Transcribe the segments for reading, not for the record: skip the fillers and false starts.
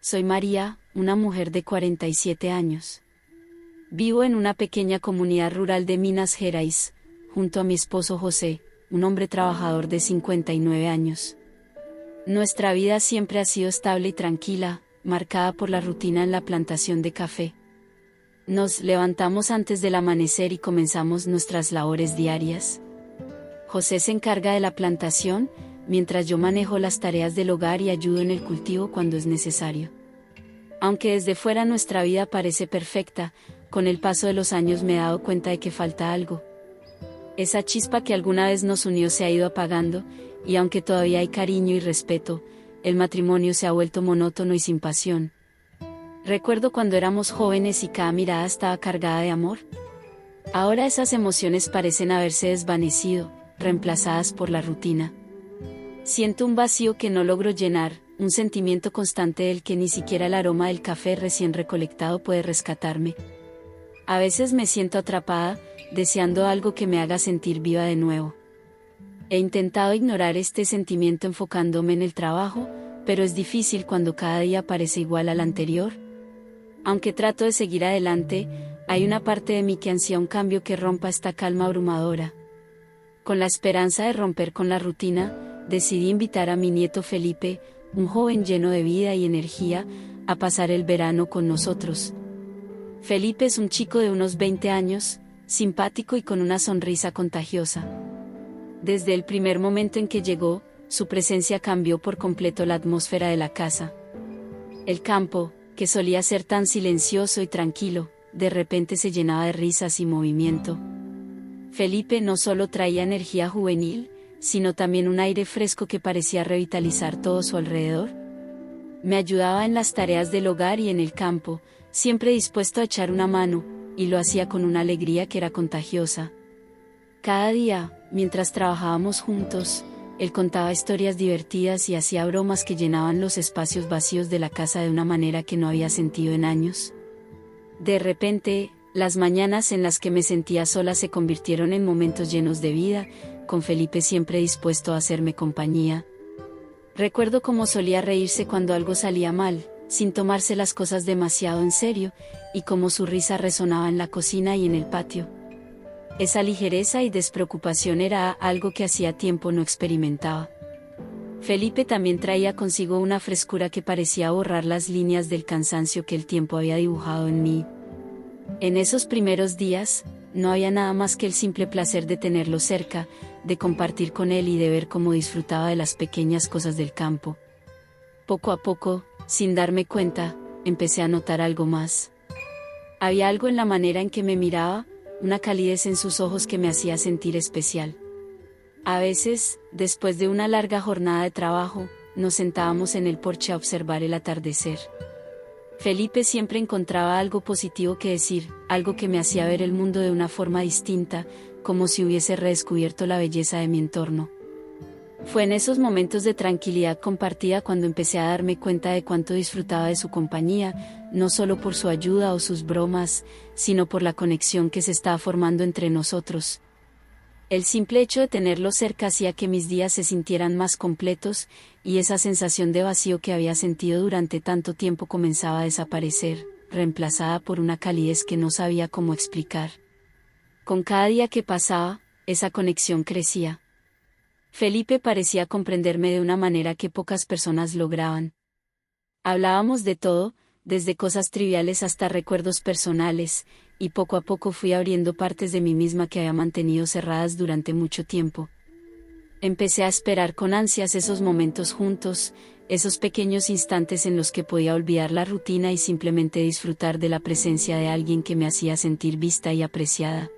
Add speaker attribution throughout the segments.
Speaker 1: Soy María, una mujer de 47 años. Vivo en una pequeña comunidad rural de Minas Gerais, junto a mi esposo José, un hombre trabajador de 59 años. Nuestra vida siempre ha sido estable y tranquila, marcada por la rutina en la plantación de café. Nos levantamos antes del amanecer y comenzamos nuestras labores diarias. José se encarga de la plantación, mientras yo manejo las tareas del hogar y ayudo en el cultivo cuando es necesario. Aunque desde fuera nuestra vida parece perfecta, con el paso de los años me he dado cuenta de que falta algo. Esa chispa que alguna vez nos unió se ha ido apagando, y aunque todavía hay cariño y respeto, el matrimonio se ha vuelto monótono y sin pasión. Recuerdo cuando éramos jóvenes y cada mirada estaba cargada de amor. Ahora esas emociones parecen haberse desvanecido, reemplazadas por la rutina. Siento un vacío que no logro llenar, un sentimiento constante del que ni siquiera el aroma del café recién recolectado puede rescatarme. A veces me siento atrapada, deseando algo que me haga sentir viva de nuevo. He intentado ignorar este sentimiento enfocándome en el trabajo, pero es difícil cuando cada día parece igual al anterior. Aunque trato de seguir adelante, hay una parte de mí que ansía un cambio que rompa esta calma abrumadora. Con la esperanza de romper con la rutina, decidí invitar a mi nieto Felipe, un joven lleno de vida y energía, a pasar el verano con nosotros. Felipe es un chico de unos 20 años, simpático y con una sonrisa contagiosa. Desde el primer momento en que llegó, su presencia cambió por completo la atmósfera de la casa. El campo, que solía ser tan silencioso y tranquilo, de repente se llenaba de risas y movimiento. Felipe no solo traía energía juvenil, sino también un aire fresco que parecía revitalizar todo su alrededor. Me ayudaba en las tareas del hogar y en el campo, siempre dispuesto a echar una mano, y lo hacía con una alegría que era contagiosa. Cada día, mientras trabajábamos juntos, él contaba historias divertidas y hacía bromas que llenaban los espacios vacíos de la casa de una manera que no había sentido en años. De repente, las mañanas en las que me sentía sola se convirtieron en momentos llenos de vida, con Felipe siempre dispuesto a hacerme compañía. Recuerdo cómo solía reírse cuando algo salía mal, sin tomarse las cosas demasiado en serio, y cómo su risa resonaba en la cocina y en el patio. Esa ligereza y despreocupación era algo que hacía tiempo no experimentaba. Felipe también traía consigo una frescura que parecía borrar las líneas del cansancio que el tiempo había dibujado en mí. En esos primeros días, no había nada más que el simple placer de tenerlo cerca, de compartir con él y de ver cómo disfrutaba de las pequeñas cosas del campo. Poco a poco, sin darme cuenta, empecé a notar algo más. Había algo en la manera en que me miraba, una calidez en sus ojos que me hacía sentir especial. A veces, después de una larga jornada de trabajo, nos sentábamos en el porche a observar el atardecer. Felipe siempre encontraba algo positivo que decir, algo que me hacía ver el mundo de una forma distinta, como si hubiese redescubierto la belleza de mi entorno. Fue en esos momentos de tranquilidad compartida cuando empecé a darme cuenta de cuánto disfrutaba de su compañía, no solo por su ayuda o sus bromas, sino por la conexión que se estaba formando entre nosotros. El simple hecho de tenerlo cerca hacía que mis días se sintieran más completos, y esa sensación de vacío que había sentido durante tanto tiempo comenzaba a desaparecer, reemplazada por una calidez que no sabía cómo explicar. Con cada día que pasaba, esa conexión crecía. Felipe parecía comprenderme de una manera que pocas personas lograban. Hablábamos de todo, desde cosas triviales hasta recuerdos personales, y poco a poco fui abriendo partes de mí misma que había mantenido cerradas durante mucho tiempo. Empecé a esperar con ansias esos momentos juntos, esos pequeños instantes en los que podía olvidar la rutina y simplemente disfrutar de la presencia de alguien que me hacía sentir vista y apreciada.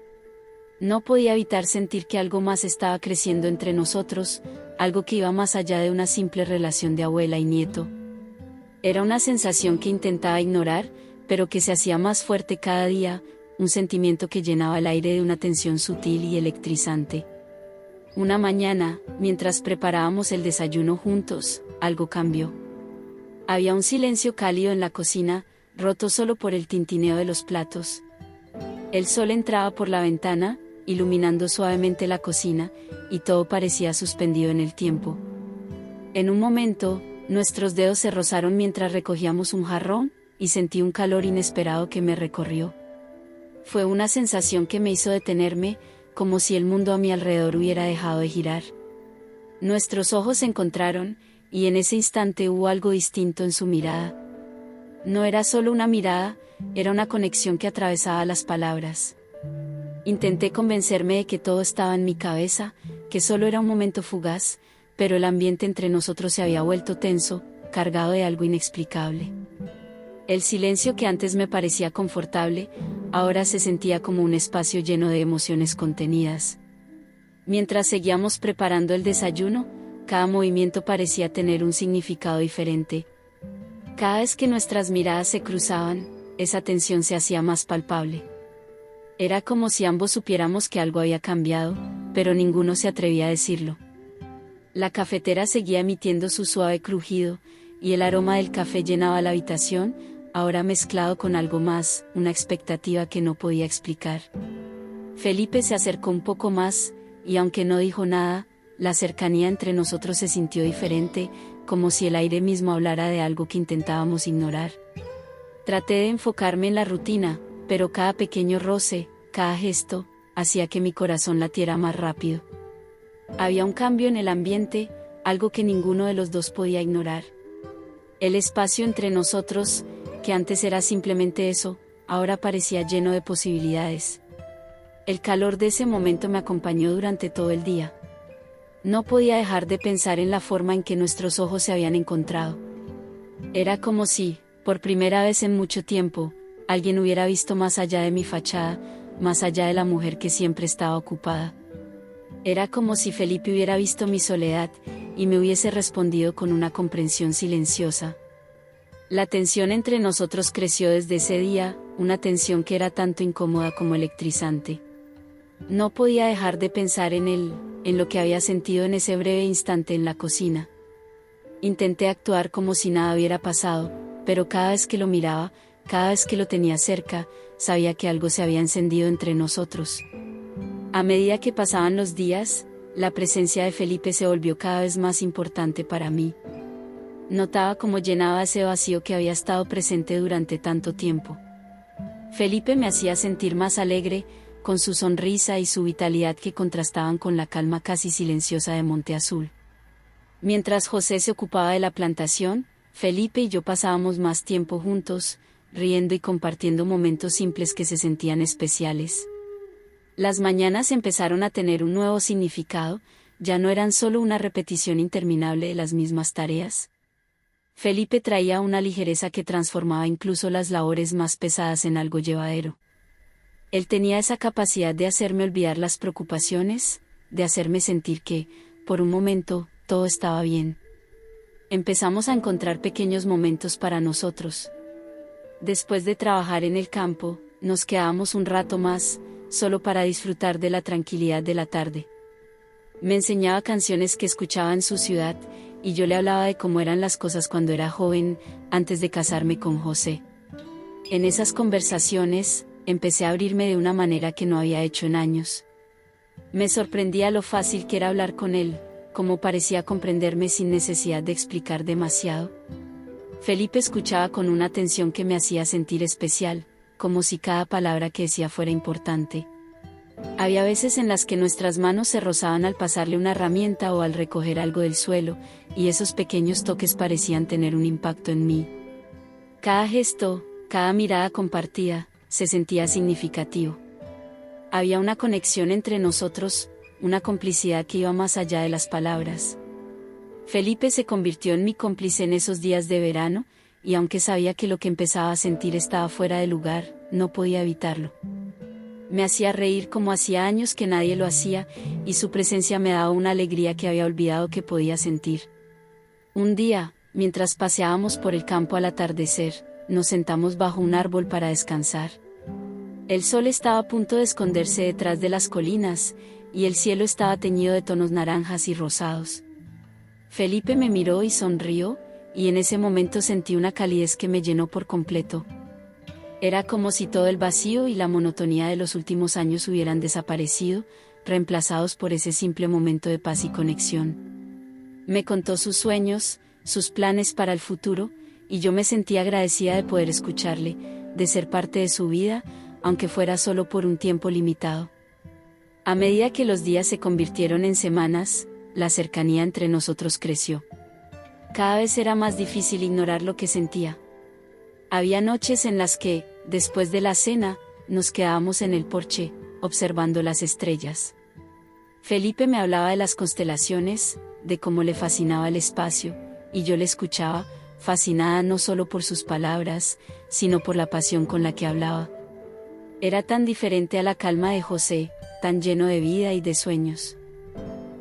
Speaker 1: No podía evitar sentir que algo más estaba creciendo entre nosotros, algo que iba más allá de una simple relación de abuela y nieto. Era una sensación que intentaba ignorar, pero que se hacía más fuerte cada día, un sentimiento que llenaba el aire de una tensión sutil y electrizante. Una mañana, mientras preparábamos el desayuno juntos, algo cambió. Había un silencio cálido en la cocina, roto solo por el tintineo de los platos. El sol entraba por la ventana, iluminando suavemente la cocina, y todo parecía suspendido en el tiempo. En un momento, Nuestros dedos se rozaron mientras recogíamos un jarrón, y sentí un calor inesperado que me recorrió. Fue una sensación que me hizo detenerme, como si el mundo a mi alrededor hubiera dejado de girar. Nuestros ojos se encontraron, y en ese instante hubo algo distinto en su mirada. No era solo una mirada, era una conexión que atravesaba las palabras. Intenté convencerme de que todo estaba en mi cabeza, que solo era un momento fugaz, pero el ambiente entre nosotros se había vuelto tenso, cargado de algo inexplicable. El silencio que antes me parecía confortable, ahora se sentía como un espacio lleno de emociones contenidas. Mientras seguíamos preparando el desayuno, cada movimiento parecía tener un significado diferente. Cada vez que nuestras miradas se cruzaban, esa tensión se hacía más palpable. Era como si ambos supiéramos que algo había cambiado, pero ninguno se atrevía a decirlo. La cafetera seguía emitiendo su suave crujido, y el aroma del café llenaba la habitación, ahora mezclado con algo más, una expectativa que no podía explicar. Felipe se acercó un poco más, y aunque no dijo nada, la cercanía entre nosotros se sintió diferente, como si el aire mismo hablara de algo que intentábamos ignorar. Traté de enfocarme en la rutina, pero cada pequeño roce, cada gesto, hacía que mi corazón latiera más rápido. Había un cambio en el ambiente, algo que ninguno de los dos podía ignorar. El espacio entre nosotros, que antes era simplemente eso, ahora parecía lleno de posibilidades. El calor de ese momento me acompañó durante todo el día. No podía dejar de pensar en la forma en que nuestros ojos se habían encontrado. Era como si, por primera vez en mucho tiempo, alguien hubiera visto más allá de mi fachada, más allá de la mujer que siempre estaba ocupada. Era como si Felipe hubiera visto mi soledad, y me hubiese respondido con una comprensión silenciosa. La tensión entre nosotros creció desde ese día, una tensión que era tanto incómoda como electrizante. No podía dejar de pensar en lo que había sentido en ese breve instante en la cocina. Intenté actuar como si nada hubiera pasado, pero cada vez que lo miraba, cada vez que lo tenía cerca, sabía que algo se había encendido entre nosotros. A medida que pasaban los días, la presencia de Felipe se volvió cada vez más importante para mí. Notaba cómo llenaba ese vacío que había estado presente durante tanto tiempo. Felipe me hacía sentir más alegre, con su sonrisa y su vitalidad que contrastaban con la calma casi silenciosa de Monte Azul. Mientras José se ocupaba de la plantación, Felipe y yo pasábamos más tiempo juntos, riendo y compartiendo momentos simples que se sentían especiales. Las mañanas empezaron a tener un nuevo significado, ya no eran solo una repetición interminable de las mismas tareas. Felipe traía una ligereza que transformaba incluso las labores más pesadas en algo llevadero. Él tenía esa capacidad de hacerme olvidar las preocupaciones, de hacerme sentir que, por un momento, todo estaba bien. Empezamos a encontrar pequeños momentos para nosotros. Después de trabajar en el campo, nos quedábamos un rato más, solo para disfrutar de la tranquilidad de la tarde. Me enseñaba canciones que escuchaba en su ciudad, y yo le hablaba de cómo eran las cosas cuando era joven, antes de casarme con José. En esas conversaciones, empecé a abrirme de una manera que no había hecho en años. Me sorprendía lo fácil que era hablar con él, cómo parecía comprenderme sin necesidad de explicar demasiado. Felipe escuchaba con una atención que me hacía sentir especial, como si cada palabra que decía fuera importante. Había veces en las que nuestras manos se rozaban al pasarle una herramienta o al recoger algo del suelo, y esos pequeños toques parecían tener un impacto en mí. Cada gesto, cada mirada compartida, se sentía significativo. Había una conexión entre nosotros, una complicidad que iba más allá de las palabras. Felipe se convirtió en mi cómplice en esos días de verano, y aunque sabía que lo que empezaba a sentir estaba fuera de lugar, no podía evitarlo. Me hacía reír como hacía años que nadie lo hacía, y su presencia me daba una alegría que había olvidado que podía sentir. Un día, mientras paseábamos por el campo al atardecer, nos sentamos bajo un árbol para descansar. El sol estaba a punto de esconderse detrás de las colinas, y el cielo estaba teñido de tonos naranjas y rosados. Felipe me miró y sonrió, y en ese momento sentí una calidez que me llenó por completo. Era como si todo el vacío y la monotonía de los últimos años hubieran desaparecido, reemplazados por ese simple momento de paz y conexión. Me contó sus sueños, sus planes para el futuro, y yo me sentía agradecida de poder escucharle, de ser parte de su vida, aunque fuera solo por un tiempo limitado. A medida que los días se convirtieron en semanas, la cercanía entre nosotros creció. Cada vez era más difícil ignorar lo que sentía. Había noches en las que, después de la cena, nos quedábamos en el porche, observando las estrellas. Felipe me hablaba de las constelaciones, de cómo le fascinaba el espacio, y yo le escuchaba, fascinada no solo por sus palabras, sino por la pasión con la que hablaba. Era tan diferente a la calma de José, tan lleno de vida y de sueños.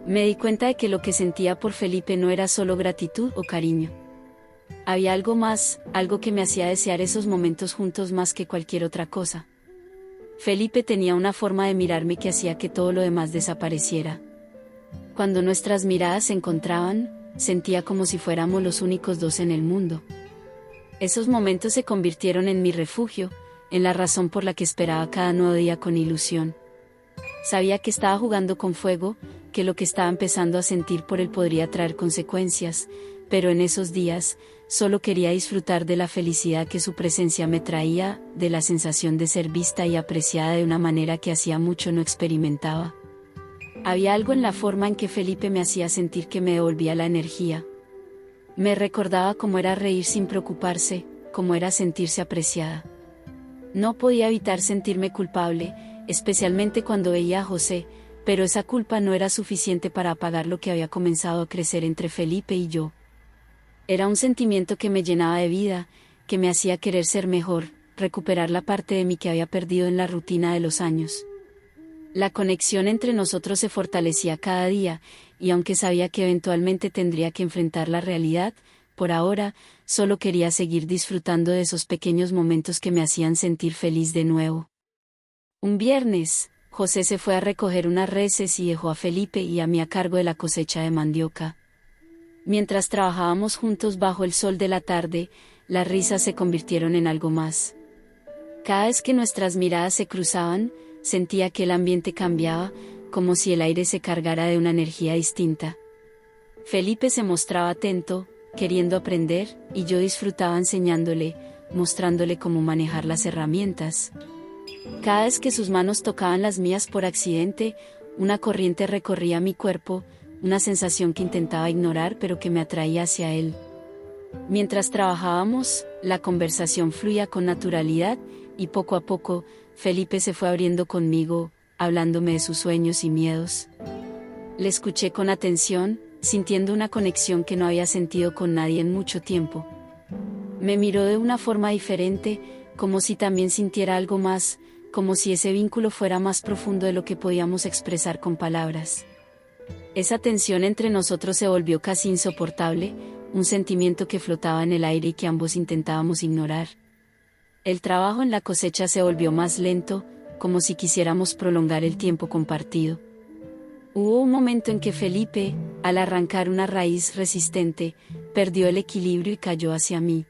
Speaker 1: Me di cuenta de que lo que sentía por Felipe no era solo gratitud o cariño. Había algo más, algo que me hacía desear esos momentos juntos más que cualquier otra cosa. Felipe tenía una forma de mirarme que hacía que todo lo demás desapareciera. Cuando nuestras miradas se encontraban, sentía como si fuéramos los únicos dos en el mundo. Esos momentos se convirtieron en mi refugio, en la razón por la que esperaba cada nuevo día con ilusión. Sabía que estaba jugando con fuego, que lo que estaba empezando a sentir por él podría traer consecuencias, pero en esos días, solo quería disfrutar de la felicidad que su presencia me traía, de la sensación de ser vista y apreciada de una manera que hacía mucho no experimentaba. Había algo en la forma en que Felipe me hacía sentir que me devolvía la energía. Me recordaba cómo era reír sin preocuparse, cómo era sentirse apreciada. No podía evitar sentirme culpable, especialmente cuando veía a José, pero esa culpa no era suficiente para apagar lo que había comenzado a crecer entre Felipe y yo. Era un sentimiento que me llenaba de vida, que me hacía querer ser mejor, recuperar la parte de mí que había perdido en la rutina de los años. La conexión entre nosotros se fortalecía cada día, y aunque sabía que eventualmente tendría que enfrentar la realidad, por ahora, solo quería seguir disfrutando de esos pequeños momentos que me hacían sentir feliz de nuevo. Un viernes, José se fue a recoger unas reses y dejó a Felipe y a mí a cargo de la cosecha de mandioca. Mientras trabajábamos juntos bajo el sol de la tarde, las risas se convirtieron en algo más. Cada vez que nuestras miradas se cruzaban, sentía que el ambiente cambiaba, como si el aire se cargara de una energía distinta. Felipe se mostraba atento, queriendo aprender, y yo disfrutaba enseñándole, mostrándole cómo manejar las herramientas. Cada vez que sus manos tocaban las mías por accidente, una corriente recorría mi cuerpo, una sensación que intentaba ignorar pero que me atraía hacia él. Mientras trabajábamos, la conversación fluía con naturalidad, y poco a poco, Felipe se fue abriendo conmigo, hablándome de sus sueños y miedos. Le escuché con atención, sintiendo una conexión que no había sentido con nadie en mucho tiempo. Me miró de una forma diferente, como si también sintiera algo más, como si ese vínculo fuera más profundo de lo que podíamos expresar con palabras. Esa tensión entre nosotros se volvió casi insoportable, un sentimiento que flotaba en el aire y que ambos intentábamos ignorar. El trabajo en la cosecha se volvió más lento, como si quisiéramos prolongar el tiempo compartido. Hubo un momento en que Felipe, al arrancar una raíz resistente, perdió el equilibrio y cayó hacia mí.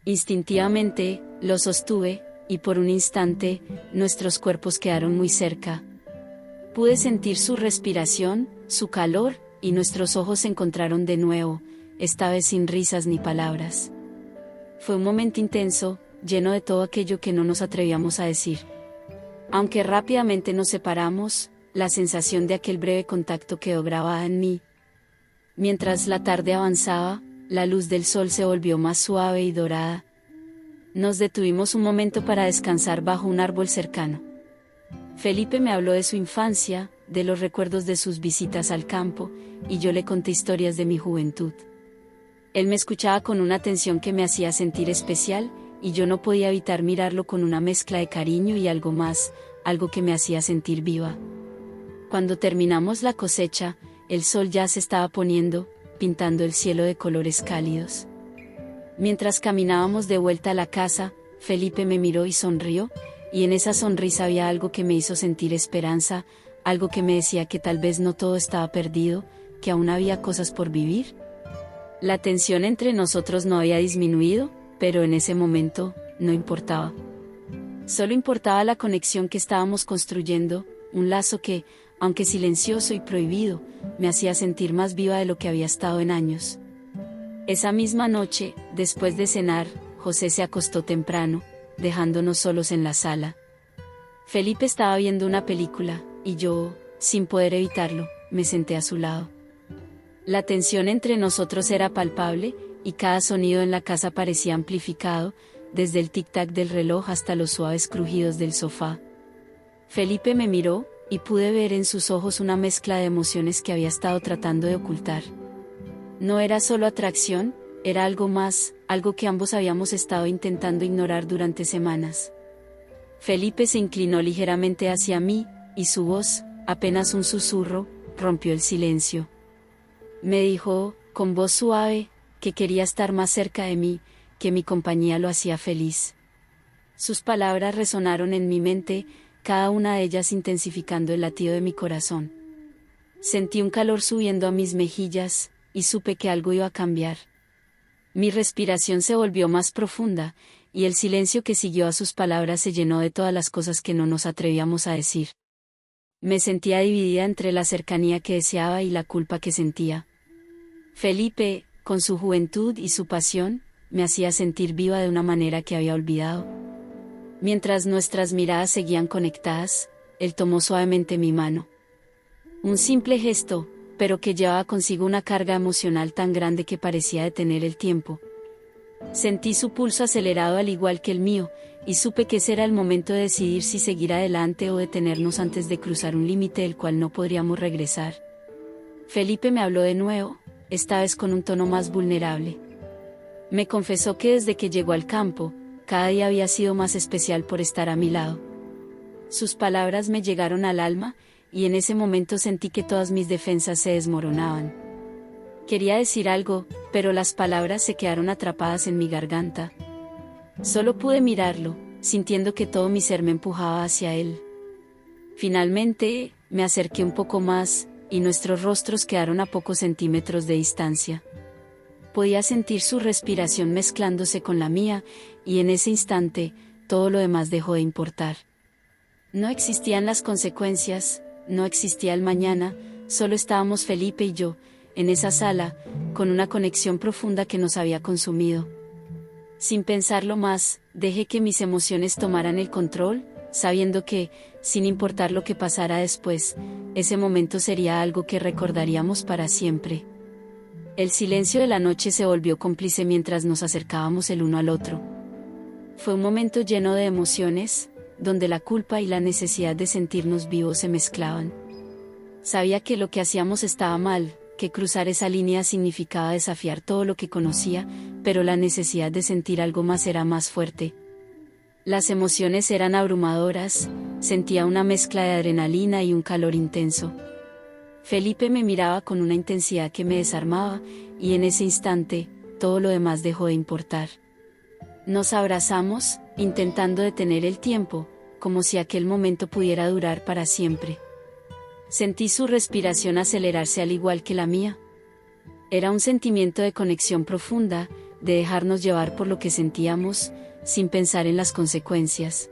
Speaker 1: Instintivamente, lo sostuve, y por un instante, nuestros cuerpos quedaron muy cerca. Pude sentir su respiración, su calor, y nuestros ojos se encontraron de nuevo, esta vez sin risas ni palabras. Fue un momento intenso, lleno de todo aquello que no nos atrevíamos a decir. Aunque rápidamente nos separamos, la sensación de aquel breve contacto quedó grabada en mí. Mientras la tarde avanzaba, la luz del sol se volvió más suave y dorada. Nos detuvimos un momento para descansar bajo un árbol cercano. Felipe me habló de su infancia, de los recuerdos de sus visitas al campo, y yo le conté historias de mi juventud. Él me escuchaba con una atención que me hacía sentir especial, y yo no podía evitar mirarlo con una mezcla de cariño y algo más, algo que me hacía sentir viva. Cuando terminamos la cosecha, el sol ya se estaba poniendo, pintando el cielo de colores cálidos. Mientras caminábamos de vuelta a la casa, Felipe me miró y sonrió, y en esa sonrisa había algo que me hizo sentir esperanza, algo que me decía que tal vez no todo estaba perdido, que aún había cosas por vivir. La tensión entre nosotros no había disminuido, pero en ese momento, no importaba. Solo importaba la conexión que estábamos construyendo, un lazo que, aunque silencioso y prohibido, me hacía sentir más viva de lo que había estado en años. Esa misma noche, después de cenar, José se acostó temprano, dejándonos solos en la sala. Felipe estaba viendo una película, y yo, sin poder evitarlo, me senté a su lado. La tensión entre nosotros era palpable, y cada sonido en la casa parecía amplificado, desde el tic-tac del reloj hasta los suaves crujidos del sofá. Felipe me miró, y pude ver en sus ojos una mezcla de emociones que había estado tratando de ocultar. No era solo atracción, era algo más, algo que ambos habíamos estado intentando ignorar durante semanas. Felipe se inclinó ligeramente hacia mí, y su voz, apenas un susurro, rompió el silencio. Me dijo, con voz suave, que quería estar más cerca de mí, que mi compañía lo hacía feliz. Sus palabras resonaron en mi mente, cada una de ellas intensificando el latido de mi corazón. Sentí un calor subiendo a mis mejillas, y supe que algo iba a cambiar. Mi respiración se volvió más profunda, y el silencio que siguió a sus palabras se llenó de todas las cosas que no nos atrevíamos a decir. Me sentía dividida entre la cercanía que deseaba y la culpa que sentía. Felipe, con su juventud y su pasión, me hacía sentir viva de una manera que había olvidado. Mientras nuestras miradas seguían conectadas, él tomó suavemente mi mano. Un simple gesto, pero que llevaba consigo una carga emocional tan grande que parecía detener el tiempo. Sentí su pulso acelerado al igual que el mío, y supe que ese era el momento de decidir si seguir adelante o detenernos antes de cruzar un límite del cual no podríamos regresar. Felipe me habló de nuevo, esta vez con un tono más vulnerable. Me confesó que desde que llegó al campo, cada día había sido más especial por estar a mi lado. Sus palabras me llegaron al alma, y en ese momento sentí que todas mis defensas se desmoronaban. Quería decir algo, pero las palabras se quedaron atrapadas en mi garganta. Solo pude mirarlo, sintiendo que todo mi ser me empujaba hacia él. Finalmente, me acerqué un poco más, y nuestros rostros quedaron a pocos centímetros de distancia. Podía sentir su respiración mezclándose con la mía, y en ese instante, todo lo demás dejó de importar. No existían las consecuencias, no existía el mañana, solo estábamos Felipe y yo, en esa sala, con una conexión profunda que nos había consumido. Sin pensarlo más, dejé que mis emociones tomaran el control, sabiendo que, sin importar lo que pasara después, ese momento sería algo que recordaríamos para siempre. El silencio de la noche se volvió cómplice mientras nos acercábamos el uno al otro. Fue un momento lleno de emociones, donde la culpa y la necesidad de sentirnos vivos se mezclaban. Sabía que lo que hacíamos estaba mal, que cruzar esa línea significaba desafiar todo lo que conocía, pero la necesidad de sentir algo más era más fuerte. Las emociones eran abrumadoras, sentía una mezcla de adrenalina y un calor intenso. Felipe me miraba con una intensidad que me desarmaba, y en ese instante, todo lo demás dejó de importar. Nos abrazamos, intentando detener el tiempo, como si aquel momento pudiera durar para siempre. Sentí su respiración acelerarse al igual que la mía. Era un sentimiento de conexión profunda, de dejarnos llevar por lo que sentíamos, sin pensar en las consecuencias.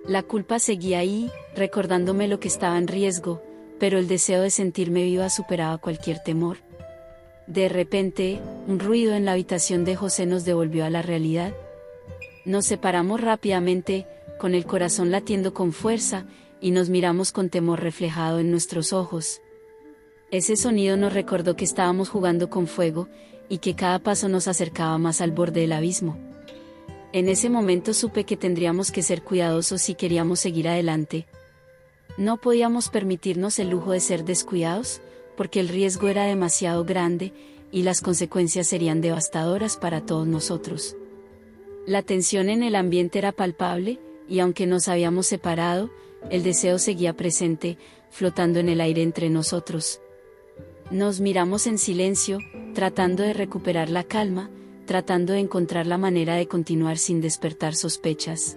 Speaker 1: La culpa seguía ahí, recordándome lo que estaba en riesgo, pero el deseo de sentirme viva superaba cualquier temor. De repente, un ruido en la habitación de José nos devolvió a la realidad. Nos separamos rápidamente, con el corazón latiendo con fuerza, y nos miramos con temor reflejado en nuestros ojos. Ese sonido nos recordó que estábamos jugando con fuego, y que cada paso nos acercaba más al borde del abismo. En ese momento supe que tendríamos que ser cuidadosos si queríamos seguir adelante. No podíamos permitirnos el lujo de ser descuidados, porque el riesgo era demasiado grande, y las consecuencias serían devastadoras para todos nosotros. La tensión en el ambiente era palpable, y aunque nos habíamos separado, el deseo seguía presente, flotando en el aire entre nosotros. Nos miramos en silencio, tratando de recuperar la calma, tratando de encontrar la manera de continuar sin despertar sospechas.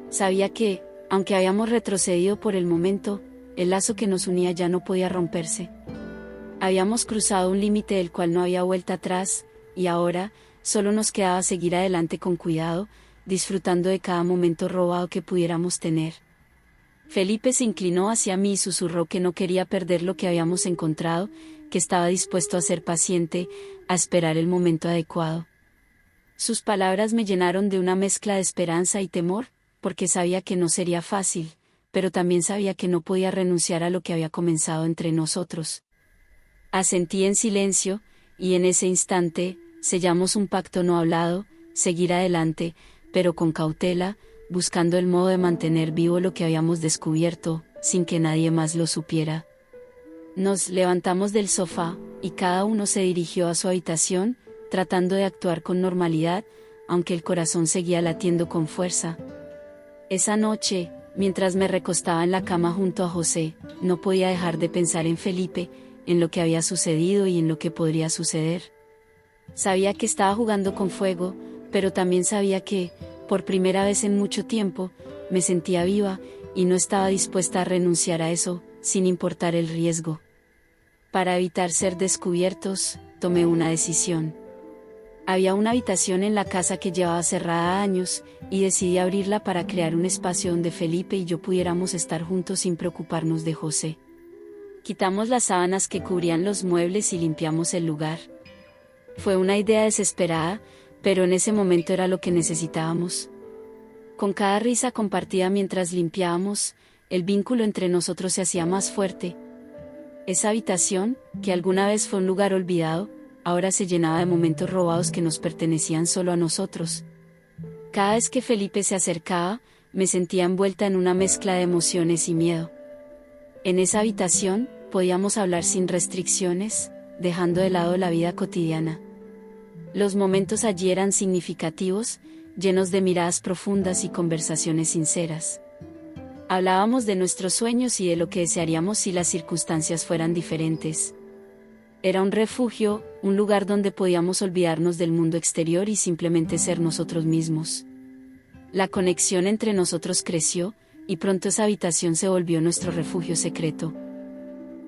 Speaker 1: Sabía que, aunque habíamos retrocedido por el momento, el lazo que nos unía ya no podía romperse. Habíamos cruzado un límite del cual no había vuelta atrás, y ahora, solo nos quedaba seguir adelante con cuidado, disfrutando de cada momento robado que pudiéramos tener. Felipe se inclinó hacia mí y susurró que no quería perder lo que habíamos encontrado, que estaba dispuesto a ser paciente, a esperar el momento adecuado. Sus palabras me llenaron de una mezcla de esperanza y temor, porque sabía que no sería fácil, pero también sabía que no podía renunciar a lo que había comenzado entre nosotros. Asentí en silencio, y en ese instante, sellamos un pacto no hablado, seguir adelante, pero con cautela, buscando el modo de mantener vivo lo que habíamos descubierto, sin que nadie más lo supiera. Nos levantamos del sofá, y cada uno se dirigió a su habitación, tratando de actuar con normalidad, aunque el corazón seguía latiendo con fuerza. Esa noche, mientras me recostaba en la cama junto a José, no podía dejar de pensar en Felipe, en lo que había sucedido y en lo que podría suceder. Sabía que estaba jugando con fuego, pero también sabía que, por primera vez en mucho tiempo, me sentía viva, y no estaba dispuesta a renunciar a eso, sin importar el riesgo. Para evitar ser descubiertos, tomé una decisión. Había una habitación en la casa que llevaba cerrada años, y decidí abrirla para crear un espacio donde Felipe y yo pudiéramos estar juntos sin preocuparnos de José. Quitamos las sábanas que cubrían los muebles y limpiamos el lugar. Fue una idea desesperada, pero en ese momento era lo que necesitábamos. Con cada risa compartida mientras limpiábamos, el vínculo entre nosotros se hacía más fuerte. Esa habitación, que alguna vez fue un lugar olvidado, ahora se llenaba de momentos robados que nos pertenecían solo a nosotros. Cada vez que Felipe se acercaba, me sentía envuelta en una mezcla de emociones y miedo. En esa habitación, podíamos hablar sin restricciones, dejando de lado la vida cotidiana. Los momentos allí eran significativos, llenos de miradas profundas y conversaciones sinceras. Hablábamos de nuestros sueños y de lo que desearíamos si las circunstancias fueran diferentes. Era un refugio, un lugar donde podíamos olvidarnos del mundo exterior y simplemente ser nosotros mismos. La conexión entre nosotros creció, y pronto esa habitación se volvió nuestro refugio secreto.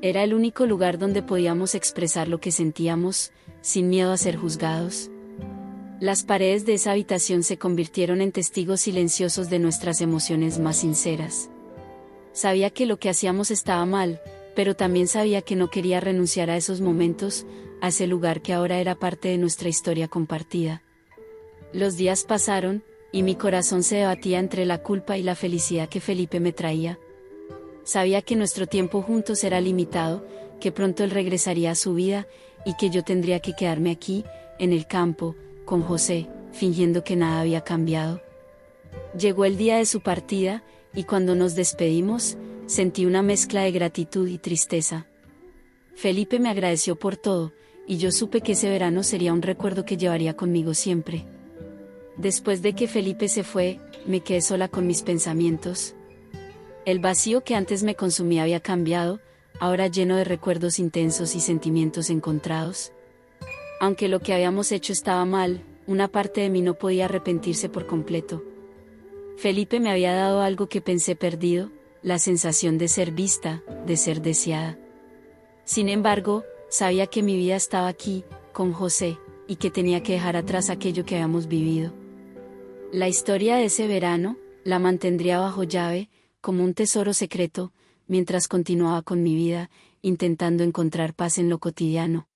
Speaker 1: Era el único lugar donde podíamos expresar lo que sentíamos, sin miedo a ser juzgados. Las paredes de esa habitación se convirtieron en testigos silenciosos de nuestras emociones más sinceras. Sabía que lo que hacíamos estaba mal, pero también sabía que no quería renunciar a esos momentos, a ese lugar que ahora era parte de nuestra historia compartida. Los días pasaron, y mi corazón se debatía entre la culpa y la felicidad que Felipe me traía. Sabía que nuestro tiempo juntos era limitado, que pronto él regresaría a su vida, y que yo tendría que quedarme aquí, en el campo, con José, fingiendo que nada había cambiado. Llegó el día de su partida, y cuando nos despedimos, sentí una mezcla de gratitud y tristeza. Felipe me agradeció por todo, y yo supe que ese verano sería un recuerdo que llevaría conmigo siempre. Después de que Felipe se fue, me quedé sola con mis pensamientos. El vacío que antes me consumía había cambiado, ahora lleno de recuerdos intensos y sentimientos encontrados. Aunque lo que habíamos hecho estaba mal, una parte de mí no podía arrepentirse por completo. Felipe me había dado algo que pensé perdido, la sensación de ser vista, de ser deseada. Sin embargo, sabía que mi vida estaba aquí, con José, y que tenía que dejar atrás aquello que habíamos vivido. La historia de ese verano, la mantendría bajo llave, como un tesoro secreto, mientras continuaba con mi vida, intentando encontrar paz en lo cotidiano.